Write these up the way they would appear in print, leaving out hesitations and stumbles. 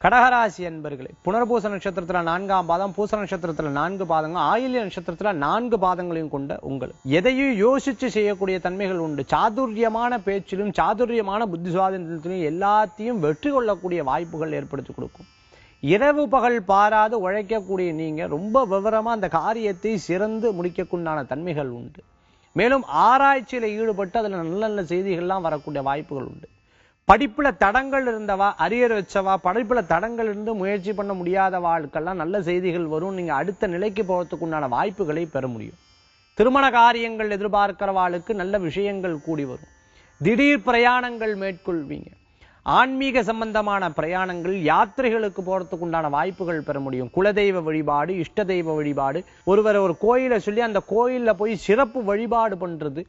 கடகராசி அன்பர்களே, புனர்பூச நட்சத்திரத்துல 4ஆம் பாதம், பூச நட்சத்திரத்துல 4 பாதங்கள், ஆயில்ய நட்சத்திரத்துல 4 பாதங்களையும் கொண்ட உங்கள் எதையும் யோசிச்சு செய்யக்கூடிய தன்மைகள் உண்டு. சாதுரியமான பேச்சிலும் சாதுரியமான புத்தி சுவாதீனத்திலும் எல்லாத்தையும் வெற்றி கொள்ளக்கூடிய வாய்ப்புகள் ஏற்படுத்தி கொடுக்கும். இரவு பகல் பாராது உழைக்கக்கூடிய நீங்க ரொம்ப விவரமா அந்த காரியத்தை சிறந்து முடிக்கக்குண்டான தன்மைகள் உண்டு. மேலும் ஆராய்ச்சியில ஈடுபட்டு அதுல நல்ல நல்ல செய்திகள்லாம் வரக்கூடிய வாய்ப்புகள் உண்டு. படிப்புல தடங்கள் இருந்தவா, அரியர் வச்சவா, படிப்புல தடங்கள் இருந்து முயற்சி பண்ண முடியாத வாழ்க்கெல்லாம் நல்ல செய்திகள் வரும். நீங்க அடுத்த நிலைக்கு போறதுக்கு உண்டான வாய்ப்புகளை பெற முடியும். திருமண காரியங்கள் எதிர்பார்க்கிறவாளுக்கு நல்ல விஷயங்கள் கூடி வரும். திடீர் பிரயாணங்கள் மேற்கொள்வீங்க. ஆன்மீக சம்பந்தமான பிரயாணங்கள், யாத்திரைகளுக்கு போறதுக்கு உண்டான வாய்ப்புகள் பெற முடியும். குலதெய்வ வழிபாடு, இஷ்ட தெய்வ வழிபாடு, ஒருவர் ஒரு கோயிலை சொல்லி அந்த கோயில்ல போய் சிறப்பு வழிபாடு பண்றது,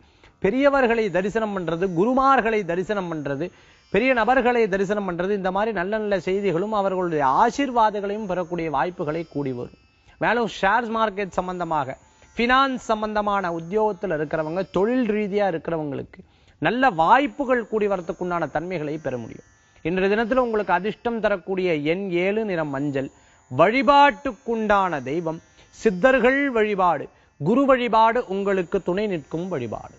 பெரியவர்களை தரிசனம் பண்றது, குருமார்களை தரிசனம் பண்றது, பெரிய நபர்களை தரிசனம் பண்றது, இந்த மாதிரி நல்ல நல்ல செய்திகளும் அவர்களுடைய ஆசீர்வாதங்களையும் பெறக்கூடிய வாய்ப்புகளை கூடி வரும். மேலும் ஷேர் மார்க்கெட் சம்பந்தமாக, பினான்ஸ் சம்பந்தமான உத்தியோகத்தில் இருக்கிறவங்க, தொழில் ரீதியா இருக்கிறவங்களுக்கு நல்ல வாய்ப்புகள் கூடி வரத்துக்குண்டான தன்மைகளை பெற முடியும். இன்றைய தினத்தில் உங்களுக்கு அதிர்ஷ்டம் தரக்கூடிய எண் 7, நிறம் மஞ்சள். வழிபாட்டுக்குண்டான தெய்வம் சித்தர்கள் வழிபாடு, குரு வழிபாடு உங்களுக்கு துணை நிற்கும் வழிபாடு.